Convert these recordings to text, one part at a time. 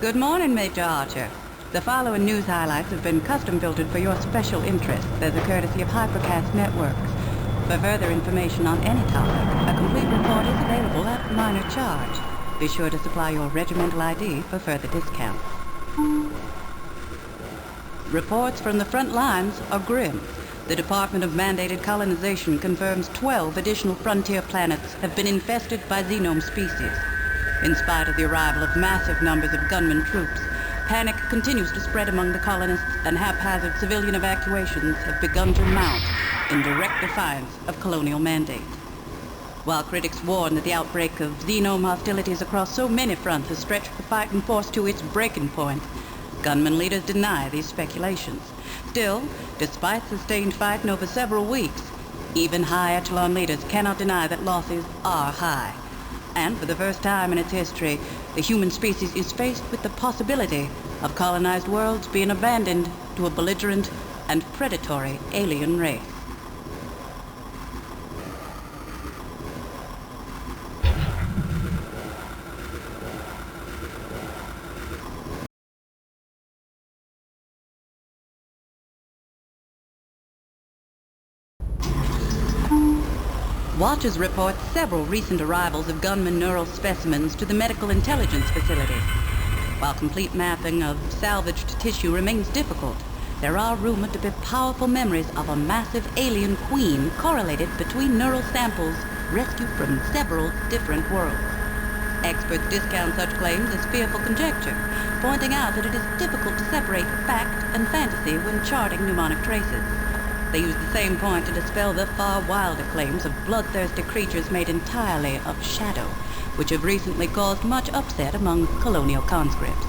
Good morning, Major Archer. The following news highlights have been custom filtered for your special interest as a courtesy of Hypercast Networks. For further information on any topic, a complete report is available at minor charge. Be sure to supply your regimental ID for further discounts. Reports from the front lines are grim. The Department of Mandated Colonization confirms 12 additional frontier planets have been infested by Xenome species. In spite of the arrival of massive numbers of gunmen troops, panic continues to spread among the colonists, and haphazard civilian evacuations have begun to mount in direct defiance of colonial mandate. While critics warn that the outbreak of Xenome hostilities across so many fronts has stretched the fighting force to its breaking point, gunmen leaders deny these speculations. Still, despite sustained fighting over several weeks, even high echelon leaders cannot deny that losses are high. And for the first time in its history, the human species is faced with the possibility of colonized worlds being abandoned to a belligerent and predatory alien race. Watchers report several recent arrivals of gunman neural specimens to the Medical Intelligence Facility. While complete mapping of salvaged tissue remains difficult, there are rumored to be powerful memories of a massive alien queen correlated between neural samples rescued from several different worlds. Experts discount such claims as fearful conjecture, pointing out that it is difficult to separate fact and fantasy when charting mnemonic traces. They use the same point to dispel the far wilder claims of bloodthirsty creatures made entirely of shadow, which have recently caused much upset among colonial conscripts.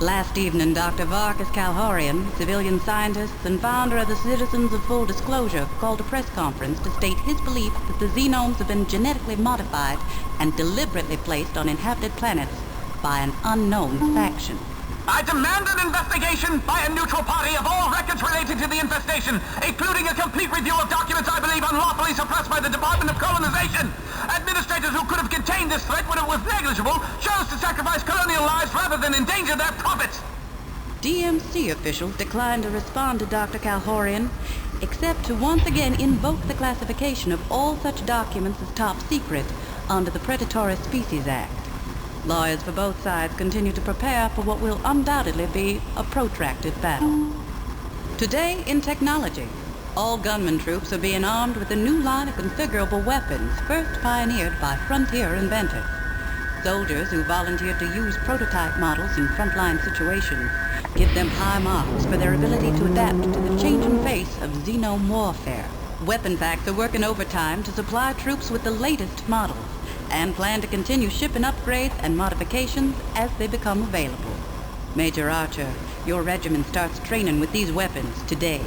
Last evening, Dr. Varkas Kalhorian, civilian scientist and founder of the Citizens of Full Disclosure, called a press conference to state his belief that the Xenomes have been genetically modified and deliberately placed on inhabited planets by an unknown faction. I demand an investigation by a neutral party of all records related to the infestation, including a complete review of documents I believe unlawfully suppressed by the Department of Colonization. Administrators who could have contained this threat when it was negligible chose to sacrifice colonial lives rather than endanger their profits. DMC officials declined to respond to Dr. Kalhorian, except to once again invoke the classification of all such documents as top secret under the Predatory Species Act. Lawyers for both sides continue to prepare for what will undoubtedly be a protracted battle. Today in technology, all gunman troops are being armed with a new line of configurable weapons first pioneered by frontier inventors. Soldiers who volunteered to use prototype models in frontline situations give them high marks for their ability to adapt to the changing face of Xenome warfare. Weapon packs are working overtime to supply troops with the latest models, and plan to continue shipping upgrades and modifications as they become available. Major Archer, your regiment starts training with these weapons today.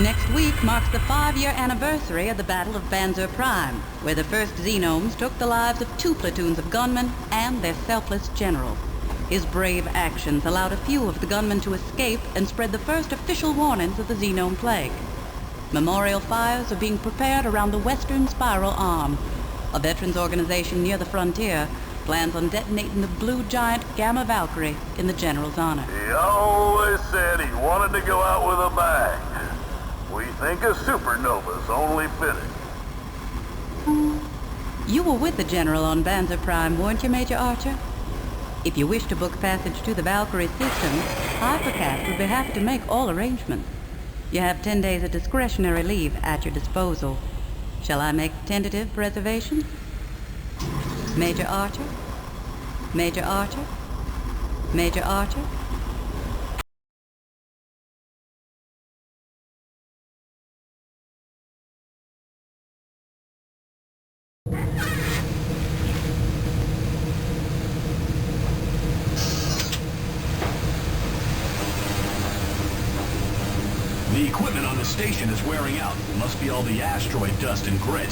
Next week marks the 5-year anniversary of the Battle of Banzure Prime, where the first Xenomes took the lives of 2 platoons of gunmen and their selfless general. His brave actions allowed a few of the gunmen to escape and spread the first official warnings of the Xenome plague. Memorial fires are being prepared around the Western Spiral Arm. A veterans organization near the frontier plans on detonating the blue giant Gamma Valkyrie in the general's honor. He always said he wanted to go out with a bang. We think a supernova's only fitting. You were with the general on Banzure Prime, weren't you, Major Archer? If you wish to book passage to the Valkyrie system, Hypercast would be happy to make all arrangements. You have 10 days of discretionary leave at your disposal. Shall I make tentative reservations? Major Archer? Major Archer? Major Archer? The equipment on the station is wearing out. Must be all the asteroid dust and grit.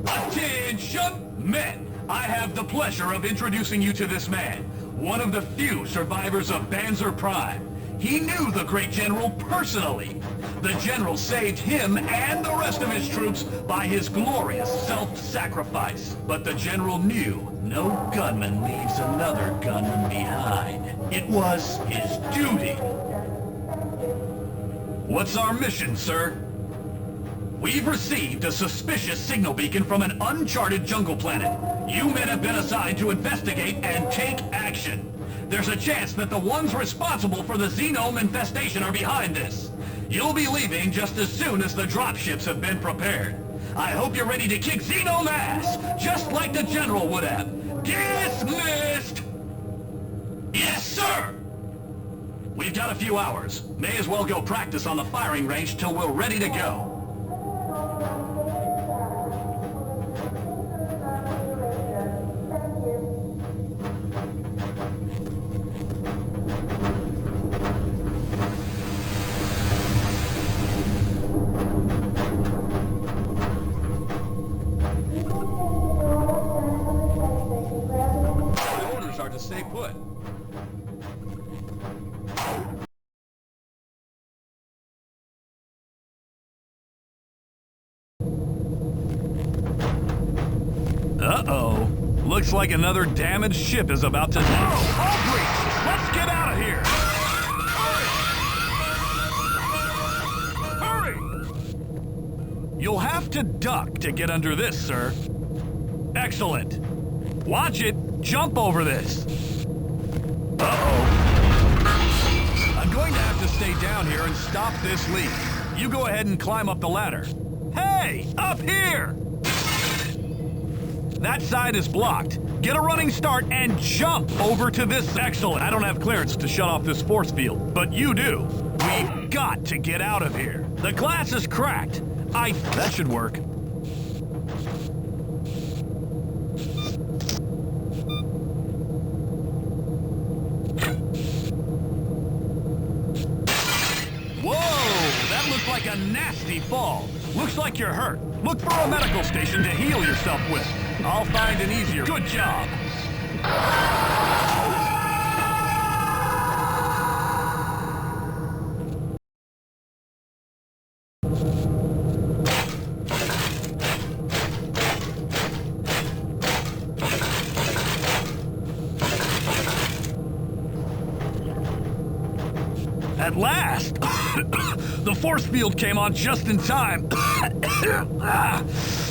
Attention, men! I have the pleasure of introducing you to this man, one of the few survivors of Banzure Prime. He knew the great general personally. The general saved him and the rest of his troops by his glorious self-sacrifice. But the general knew no gunman leaves another gunman behind. It was his duty. What's our mission, sir? We've received a suspicious signal beacon from an uncharted jungle planet. You men have been assigned to investigate and take action. There's a chance that the ones responsible for the Xenome infestation are behind this. You'll be leaving just as soon as the dropships have been prepared. I hope you're ready to kick Xenome ass, just like the general would have. Dismissed! Yes, sir! We've got a few hours. May as well go practice on the firing range till we're ready to go. Stay put. Uh-oh. Looks like another damaged ship is about to... Whoa! All breach! Let's get out of here! Hurry! Hurry! You'll have to duck to get under this, sir. Excellent. Watch it! Jump over this! Uh-oh. I'm going to have to stay down here and stop this leak. You go ahead and climb up the ladder. Hey! Up here! That side is blocked. Get a running start and jump over to this. Excellent. I don't have clearance to shut off this force field, but you do. We've got to get out of here. The glass is cracked. That should work. Like a nasty fall. Looks like you're hurt. Look for a medical station to heal yourself with. I'll find an easier. Good job. At last! The force field came on just in time.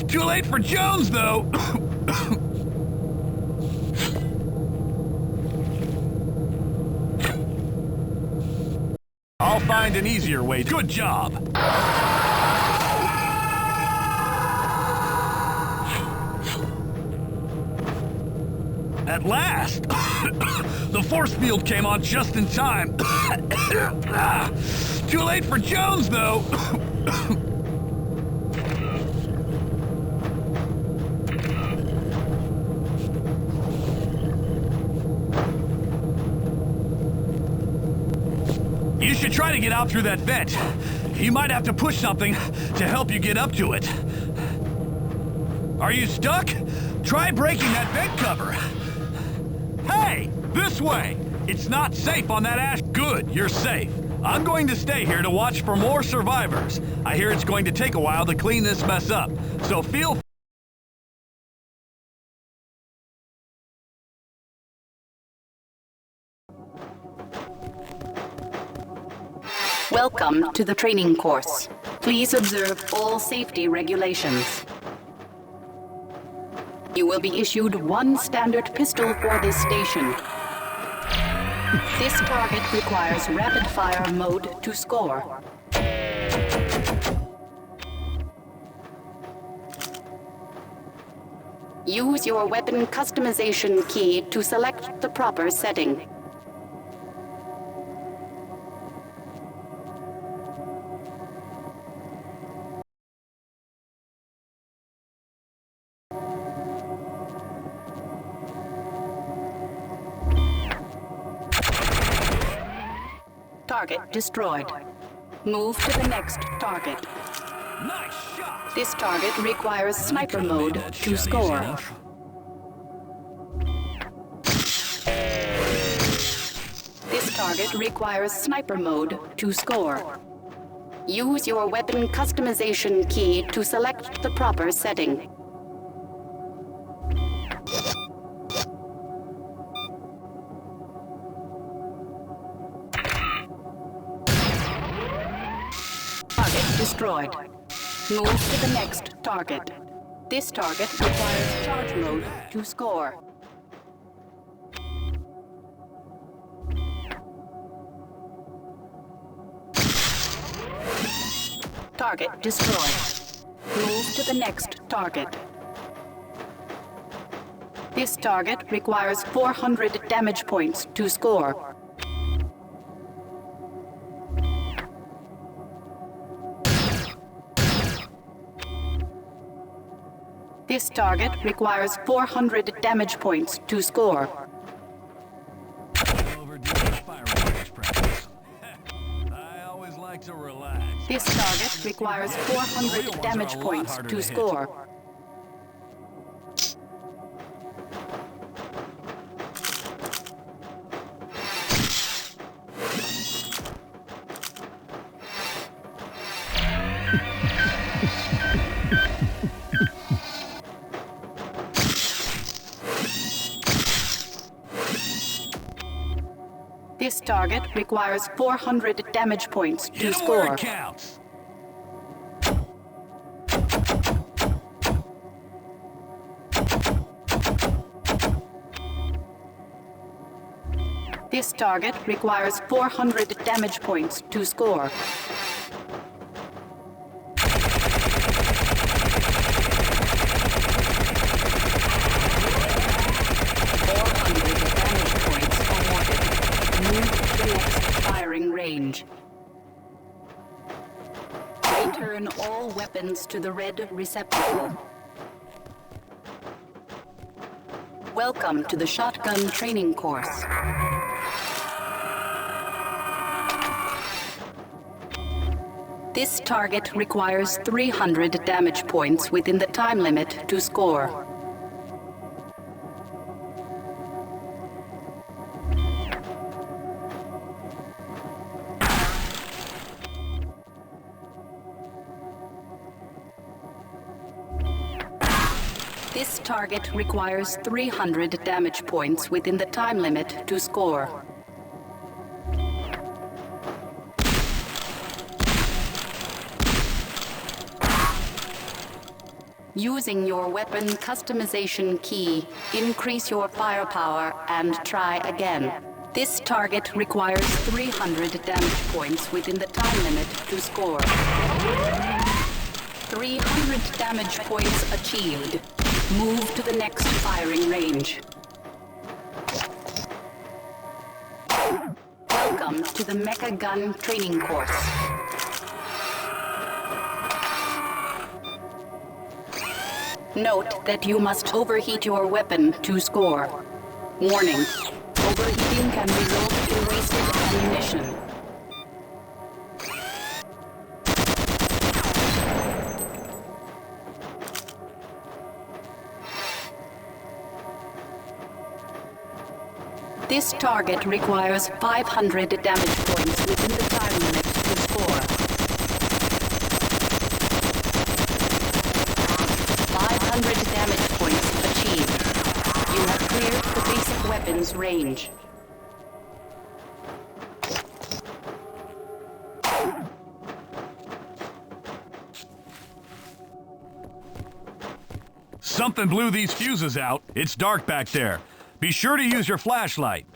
Too late for Jones, though. I'll find an easier way. Good job. At last! The force field came on just in time. Too late for Jones, though. You should try to get out through that vent. You might have to push something to help you get up to it. Are you stuck? Try breaking that vent cover. Hey, this way! It's not safe on that ash. Good, you're safe. I'm going to stay here to watch for more survivors. I hear it's going to take a while to clean this mess up, so feel... Welcome to the training course. Please observe all safety regulations. You will be issued one standard pistol for this station. This target requires rapid-fire mode to score. Use your weapon customization key to select the proper setting. Target destroyed. Move to the next target. Nice shot! This target requires sniper mode to score. This target requires sniper mode to score. Use your weapon customization key to select the proper setting. Target destroyed. Move to the next target. This target requires charge mode to score. Target destroyed. Move to the next target. This target requires 400 damage points to score. This target requires 400 damage points to score. This target requires 400 damage points to score. This target requires 400 damage points to score. This target requires 400 damage points to score. Range. Return all weapons to the red receptacle. Welcome to the shotgun training course. This target requires 300 damage points within the time limit to score. This target requires 300 damage points within the time limit to score. Using your weapon customization key, increase your firepower and try again. This target requires 300 damage points within the time limit to score. 300 damage points achieved. Move to the next firing range. Welcome to the Mecha Gun training course. Note that you must overheat your weapon to score. Warning: overheating can result in wasted ammunition. This target requires 500 damage points within the time limit to score. 500 damage points achieved. You have cleared the basic weapons range. Something blew these fuses out. It's dark back there. Be sure to use your flashlight.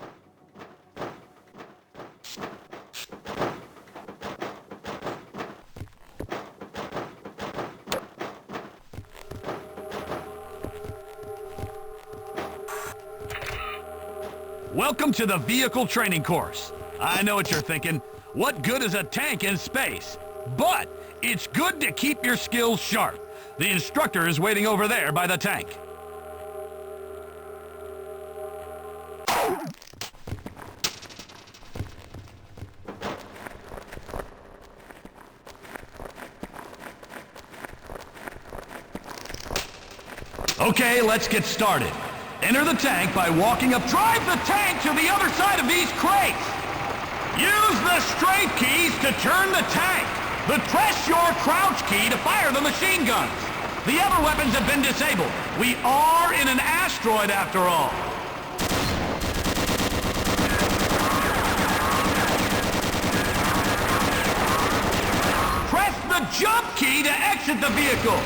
Welcome to the vehicle training course. I know what you're thinking. What good is a tank in space? But it's good to keep your skills sharp. The instructor is waiting over there by the tank. Okay, let's get started. Enter the tank by walking up. Drive the tank to the other side of these crates. Use the strafe keys to turn the tank. Press your crouch key to fire the machine guns. The other weapons have been disabled. We are in an asteroid after all. Press the jump key to exit the vehicle.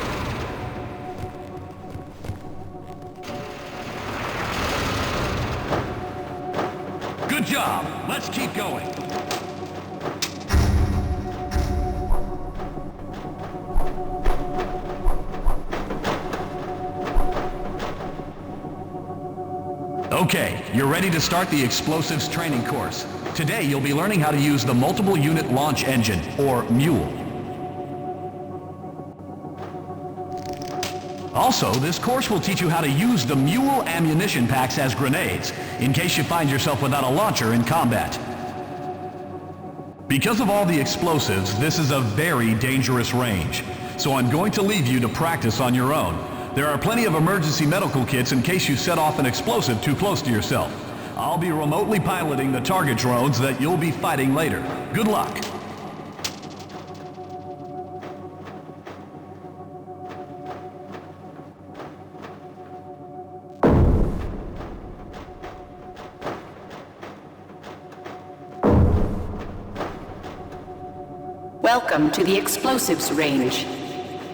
Good job. Let's keep going. Okay, you're ready to start the explosives training course. Today you'll be learning how to use the multiple unit launch engine, or MULE. Also, this course will teach you how to use the MULE ammunition packs as grenades, in case you find yourself without a launcher in combat. Because of all the explosives, this is a very dangerous range, so I'm going to leave you to practice on your own. There are plenty of emergency medical kits in case you set off an explosive too close to yourself. I'll be remotely piloting the target drones that you'll be fighting later. Good luck! Welcome to the explosives range.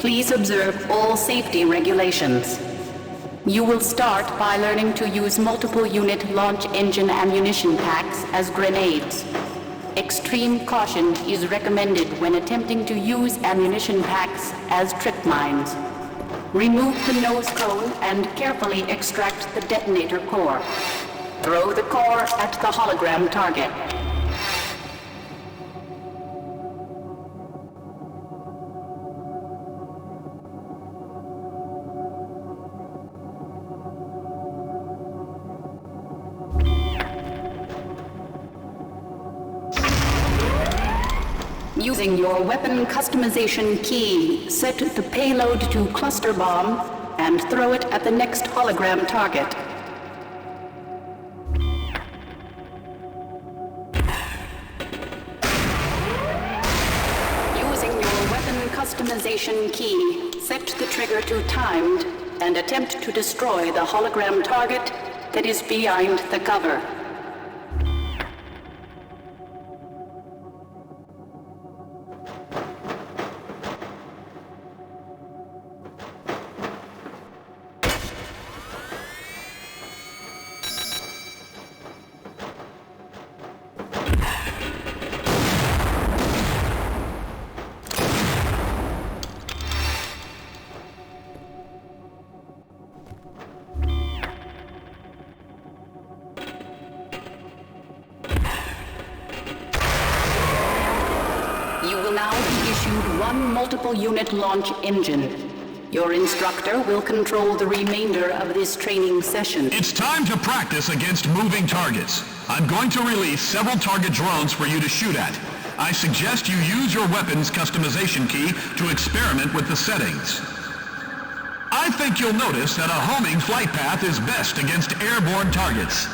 Please observe all safety regulations. You will start by learning to use multiple unit launch engine ammunition packs as grenades. Extreme caution is recommended when attempting to use ammunition packs as trip mines. Remove the nose cone and carefully extract the detonator core. Throw the core at the hologram target. Using your weapon customization key, set the payload to cluster bomb and throw it at the next hologram target. Using your weapon customization key, set the trigger to timed and attempt to destroy the hologram target that is behind the cover. Multiple unit launch engine. Your instructor will control the remainder of this training session. It's time to practice against moving targets. I'm going to release several target drones for you to shoot at. I suggest you use your weapon's customization key to experiment with the settings. I think you'll notice that a homing flight path is best against airborne targets.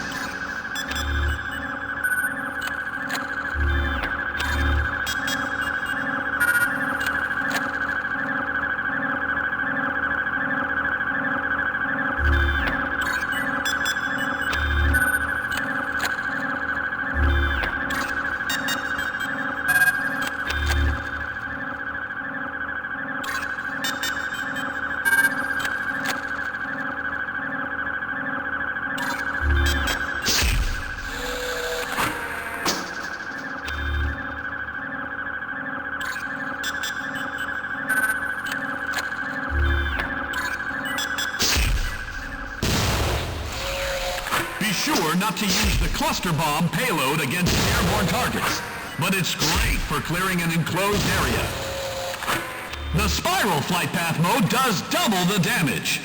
Sure not to use the cluster bomb payload against airborne targets, but it's great for clearing an enclosed area. The spiral flight path mode does double the damage.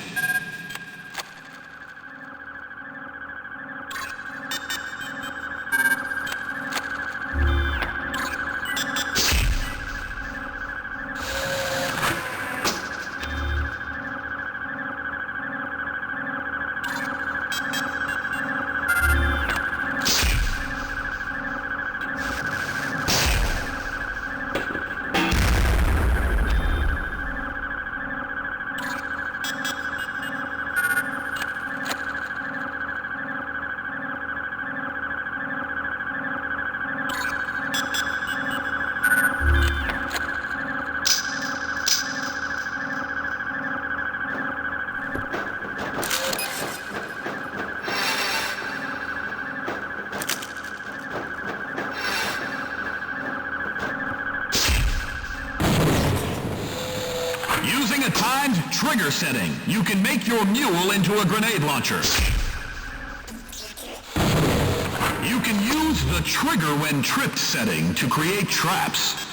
During a timed trigger setting, you can make your mule into a grenade launcher. You can use the trigger when tripped setting to create traps.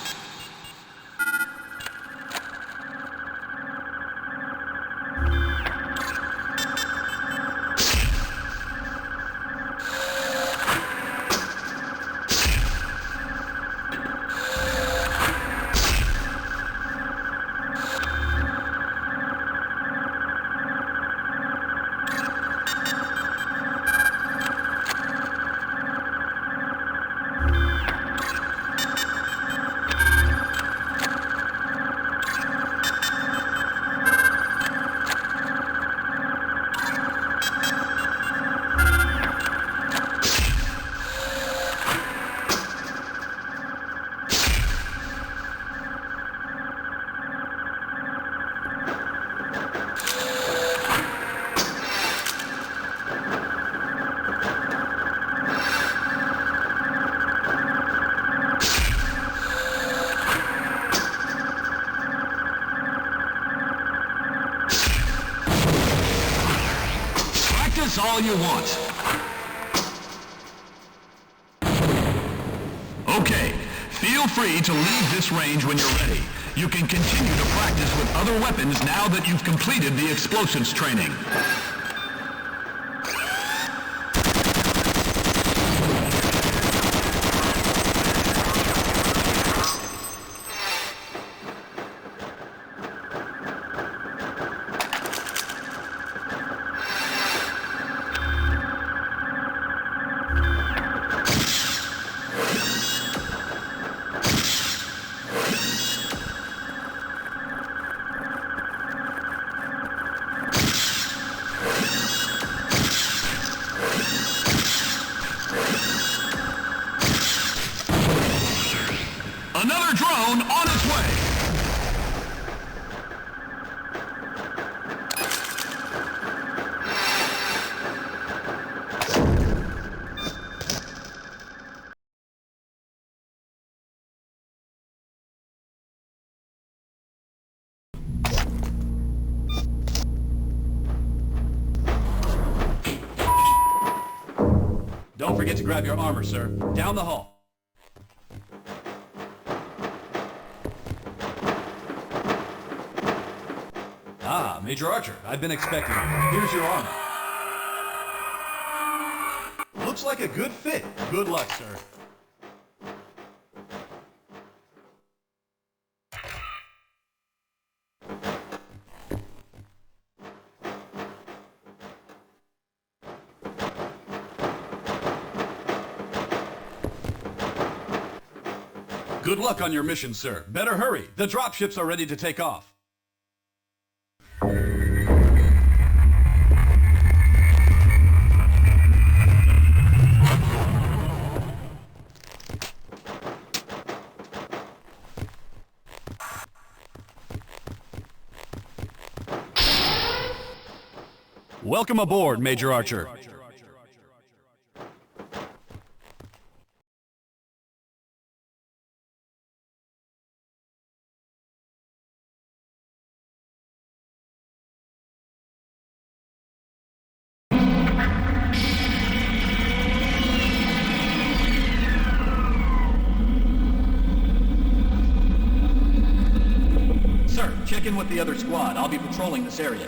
All you want. Okay, feel free to leave this range when you're ready. You can continue to practice with other weapons now that you've completed the explosives training. Another drone on its way! Don't forget to grab your armor, sir. Down the hall. Ah, Major Archer, I've been expecting you. Here's your armor. Looks like a good fit. Good luck, sir. Good luck on your mission, sir. Better hurry. The dropships are ready to take off. Welcome aboard, Major Archer. Sir, check in with the other squad. I'll be patrolling this area.